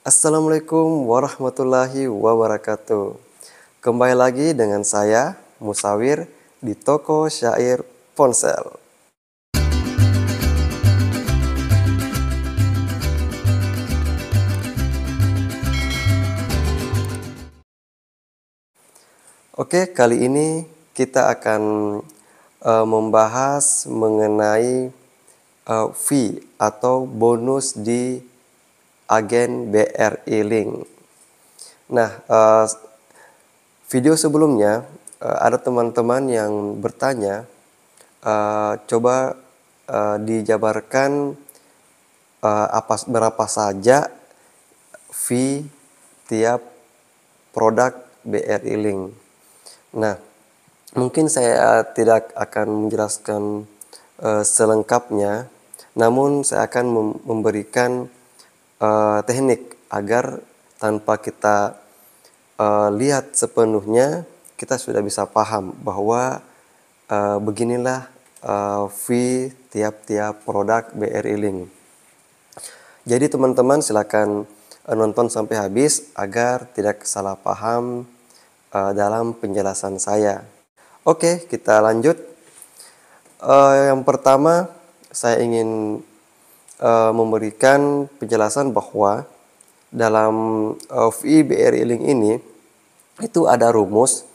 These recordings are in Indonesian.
Assalamualaikum warahmatullahi wabarakatuh. Kembali lagi dengan saya, Musawir, di Toko Syair Ponsel. Oke, kali ini kita akan membahas mengenai fee atau bonus di agen BRI Link. Nah, video sebelumnya ada teman-teman yang bertanya, coba dijabarkan berapa saja fee tiap produk BRI Link. Nah, mungkin saya tidak akan menjelaskan selengkapnya, namun saya akan memberikan teknik agar tanpa kita lihat sepenuhnya, kita sudah bisa paham bahwa beginilah fee tiap-tiap produk BRI Link. Jadi teman-teman silakan nonton sampai habis agar tidak salah paham dalam penjelasan saya. Oke, kita lanjut. Yang pertama, saya ingin memberikan penjelasan bahwa dalam fee BRI Link ini itu ada rumus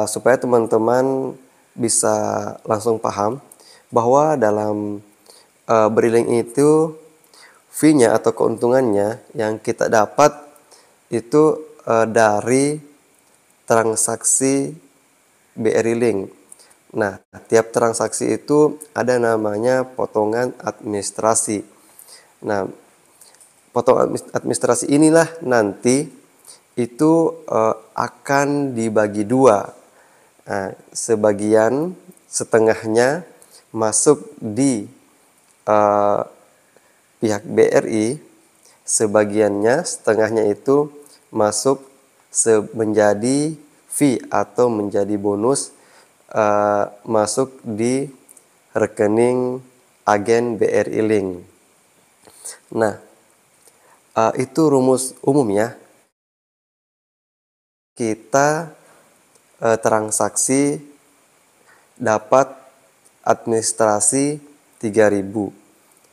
supaya teman-teman bisa langsung paham bahwa dalam BRI Link itu fee-nya atau keuntungannya yang kita dapat itu dari transaksi BRI Link. Nah, tiap transaksi itu ada namanya potongan administrasi. Nah, potongan administrasi inilah nanti itu akan dibagi dua. Nah, setengahnya masuk di pihak BRI, setengahnya itu masuk menjadi fee atau menjadi bonus masuk di rekening agen BRI Link. Nah, itu rumus umum ya. Kita transaksi dapat administrasi 3.000.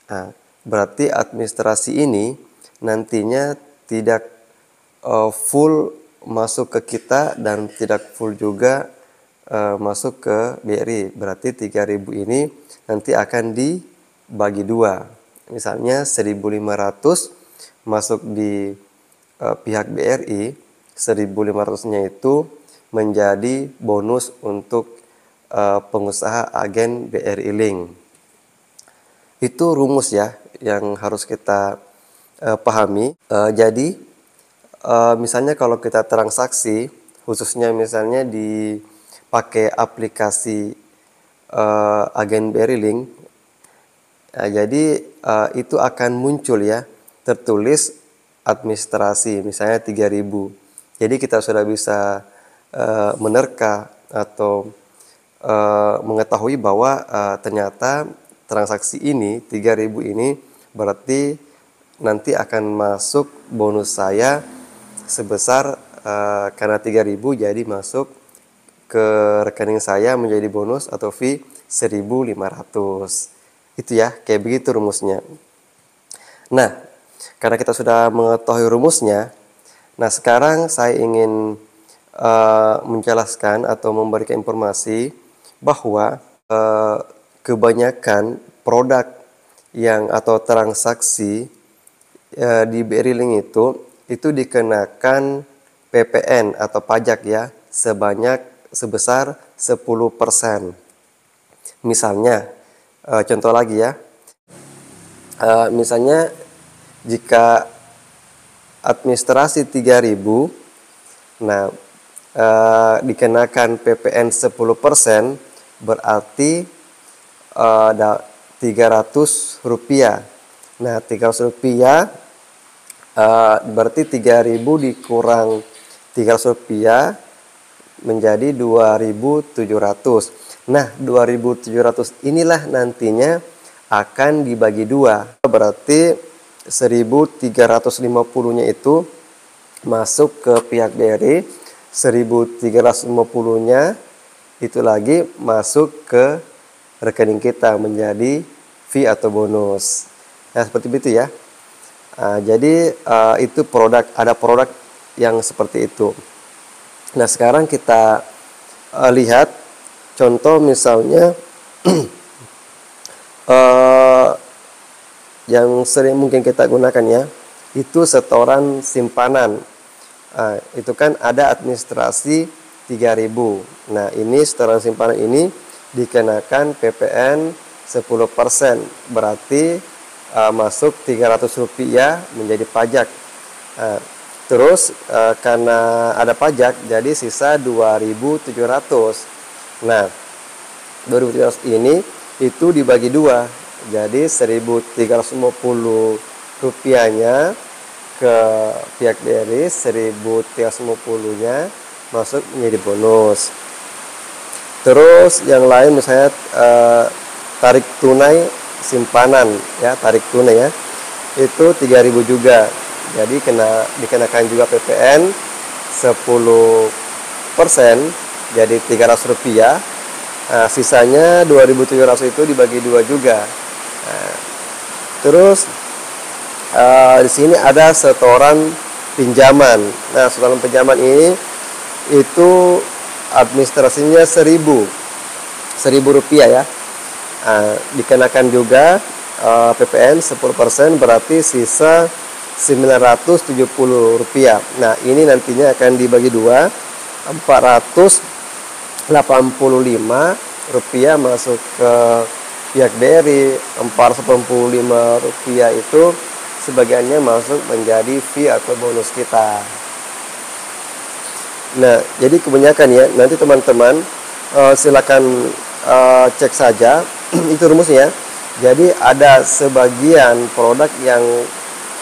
Nah, berarti administrasi ini nantinya tidak full masuk ke kita dan tidak full juga masuk ke BRI. Berarti 3.000 ini nanti akan dibagi dua. Misalnya 1.500 masuk di pihak BRI, 1.500-nya itu menjadi bonus untuk pengusaha agen BRI Link. Itu rumus ya yang harus kita pahami. Jadi misalnya kalau kita transaksi, khususnya misalnya pakai aplikasi agen BRI Link, jadi itu akan muncul ya, tertulis administrasi misalnya 3.000. Jadi kita sudah bisa menerka atau mengetahui bahwa ternyata transaksi ini 3.000 ini berarti nanti akan masuk bonus saya sebesar karena 3.000 jadi masuk ke rekening saya menjadi bonus atau fee 1.500. Itu ya, kayak begitu rumusnya. Nah, karena kita sudah mengetahui rumusnya, nah sekarang saya ingin menjelaskan atau memberikan informasi bahwa kebanyakan produk atau transaksi di BRI Link itu dikenakan PPN atau pajak ya sebesar 10%. Misalnya, contoh lagi ya, misalnya jika administrasi 3.000, nah dikenakan PPN 10%, berarti Rp300. Nah, Rp300 berarti 3.000 dikurang Rp300 menjadi 2.700. Nah, 2.700 inilah nantinya akan dibagi dua. Berarti 1.350-nya itu masuk ke pihak BRI, 1.350-nya itu lagi masuk ke rekening kita menjadi fee atau bonus. Nah, seperti itu ya. Jadi itu ada produk yang seperti itu. Nah, sekarang kita lihat contoh misalnya yang sering mungkin kita gunakan ya, itu setoran simpanan. Itu kan ada administrasi 3.000. Nah, ini setoran simpanan ini dikenakan PPN 10%, berarti masuk Rp300 menjadi pajak. Terus karena ada pajak, jadi sisa 2.700. Nah, 2.700 ini itu dibagi dua, jadi Rp1.350-nya ke pihak BRI, 1.350-nya masuk menjadi bonus. Terus yang lain misalnya tarik tunai simpanan ya, tarik tunai ya, itu 3.000 juga, jadi dikenakan juga PPN 10%, jadi Rp300. Sisanya 2.700 itu dibagi dua juga. Terus di sini ada setoran pinjaman. Nah, setoran pinjaman ini itu administrasinya Rp1.000 ya. Dikenakan juga PPN 10%, berarti sisa Rp970. Nah, ini nantinya akan dibagi dua, Rp485 masuk ke pihak BRI, Rp485 itu sebagiannya masuk menjadi fee atau bonus kita. Nah, jadi kebanyakan ya, nanti teman-teman silakan cek saja itu rumusnya. Jadi ada sebagian produk yang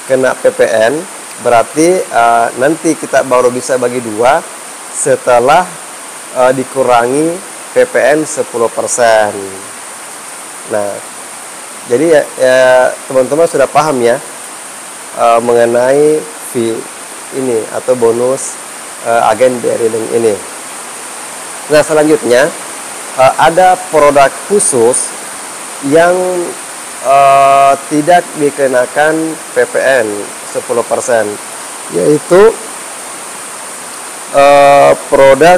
kena PPN, berarti nanti kita baru bisa bagi dua setelah dikurangi PPN 10%. Nah, jadi ya teman-teman sudah paham ya mengenai fee ini atau bonus agen BRI Link ini. Nah, selanjutnya ada produk khusus yang tidak dikenakan PPN 10%, yaitu produk,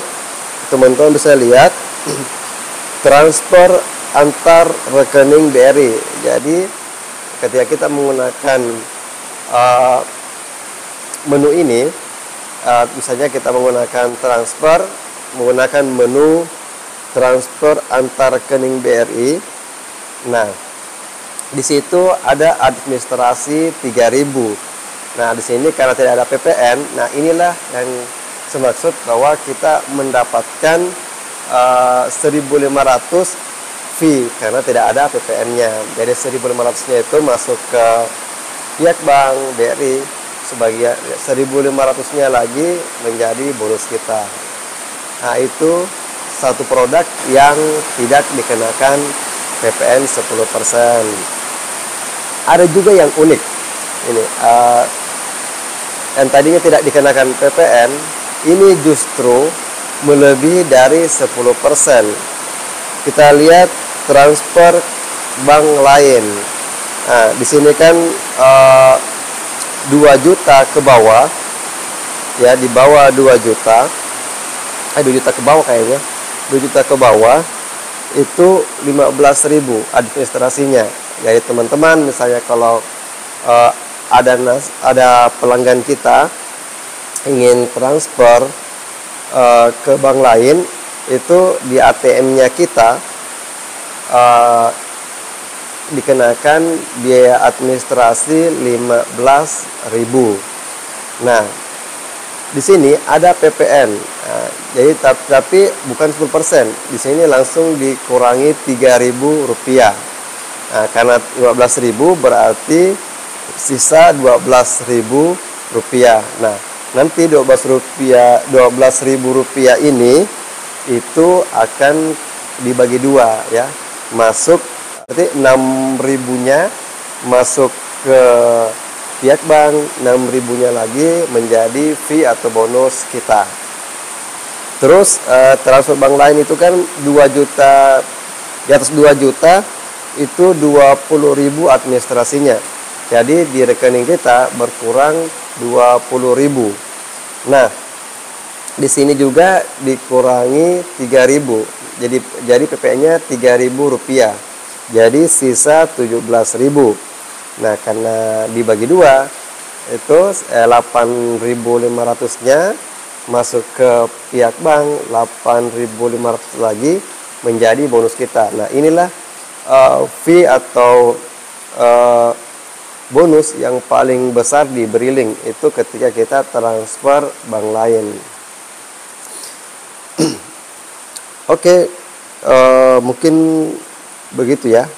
teman-teman bisa lihat, transfer antar rekening BRI. Jadi ketika kita menggunakan menu ini, misalnya kita menggunakan menggunakan menu transfer antar rekening BRI. Nah, di situ ada administrasi 3.000. Nah, di sini karena tidak ada PPN, nah inilah yang semaksud bahwa kita mendapatkan 1.500 fee karena tidak ada PPN-nya. Jadi 1.500-nya itu masuk ke pihak bank BRI, sebagian 1.500-nya lagi menjadi bonus kita. Nah, itu satu produk yang tidak dikenakan PPN 10%. Ada juga yang unik ini, yang tadinya tidak dikenakan PPN, ini justru melebihi dari 10%. Kita lihat transfer bank lain. Nah, di sini kan 2 juta ke bawah, ya, di bawah 2 juta, 2 juta ke bawah kayaknya, 2 juta ke bawah itu 15.000 administrasinya. Jadi teman-teman misalnya kalau ada pelanggan kita ingin transfer ke bank lain, itu di ATM-nya kita dikenakan biaya administrasi 15.000. Nah, di sini ada PPN. Nah, jadi tapi bukan 10%. Di sini langsung dikurangi Rp3.000. Nah, karena 15.000 berarti sisa Rp12.000. Nah, nanti Rp12.000 ini itu akan dibagi dua ya. Masuk berarti 6.000-nya masuk ke pihak bank, 6.000-nya lagi menjadi fee atau bonus kita. Terus transfer bank lain itu kan 2 juta, di atas 2 juta itu 20.000 administrasinya. Jadi di rekening kita berkurang 20.000. Nah, di sini juga dikurangi 3.000. Jadi PPN-nya Rp3.000. Jadi sisa 17.000. Nah, karena dibagi 2 itu 8.500-nya masuk ke pihak bank, 8.500 lagi menjadi bonus kita. Nah, inilah fee atau bonus yang paling besar di Berilink itu ketika kita transfer bank lain. Oke, mungkin begitu ya.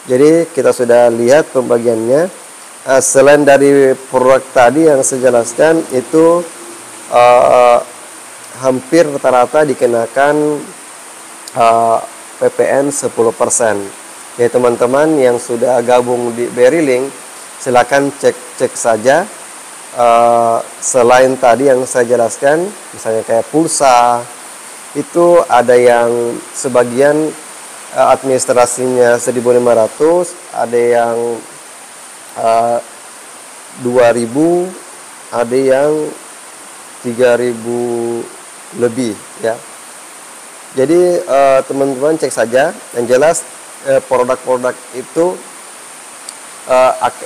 Jadi kita sudah lihat pembagiannya. Selain dari produk tadi yang saya jelaskan itu hampir rata-rata dikenakan PPN 10%. Ya, teman-teman yang sudah gabung di Berilink, silakan cek saja. Selain tadi yang saya jelaskan, misalnya kayak pulsa, itu ada yang sebagian administrasinya 1.500, ada yang 2.000, ada yang 3.000 lebih ya. Jadi teman-teman cek saja. Yang jelas produk-produk itu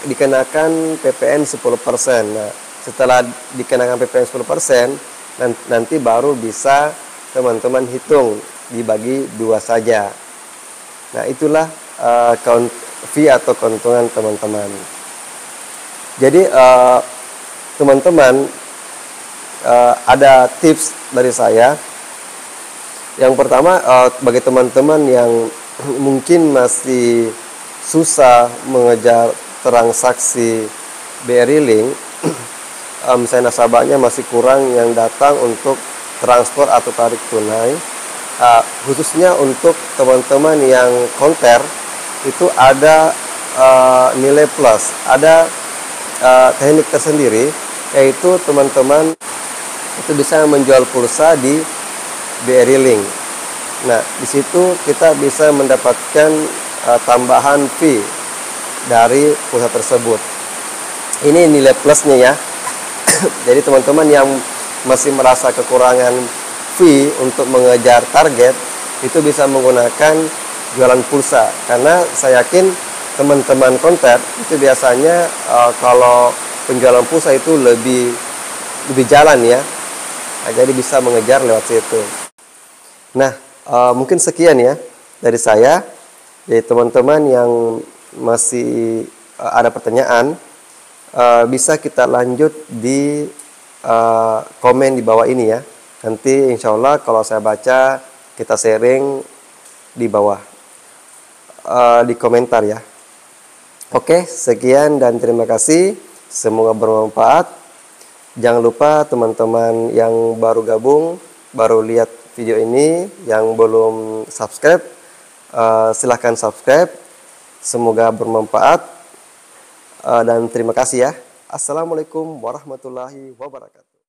dikenakan PPN 10%. Nah, setelah dikenakan PPN 10%, nanti baru bisa teman-teman hitung dibagi 2 saja. Nah, itulah fee atau keuntungan teman-teman. Jadi teman-teman, ada tips dari saya. Yang pertama, bagi teman-teman yang mungkin masih susah mengejar transaksi Berilink, misalnya nasabahnya masih kurang yang datang untuk transfer atau tarik tunai, khususnya untuk teman-teman yang konter, itu ada nilai plus, ada teknik tersendiri, yaitu teman-teman itu bisa menjual pulsa di Berilink. Nah, di situ kita bisa mendapatkan tambahan fee dari pulsa tersebut. Ini nilai plusnya ya. Jadi teman-teman yang masih merasa kekurangan fee untuk mengejar target, itu bisa menggunakan jualan pulsa. Karena saya yakin teman-teman konter itu biasanya kalau penjualan pulsa itu lebih jalan ya. Nah, jadi bisa mengejar lewat situ. Nah, mungkin sekian ya dari saya. Jadi teman-teman yang masih ada pertanyaan, bisa kita lanjut di komen di bawah ini ya. Nanti insya Allah kalau saya baca, kita sharing di bawah di komentar ya. Oke, sekian dan terima kasih. Semoga bermanfaat. Jangan lupa teman-teman yang baru gabung, baru lihat video ini, yang belum subscribe, silahkan subscribe. Semoga bermanfaat dan terima kasih ya. Assalamualaikum warahmatullahi wabarakatuh.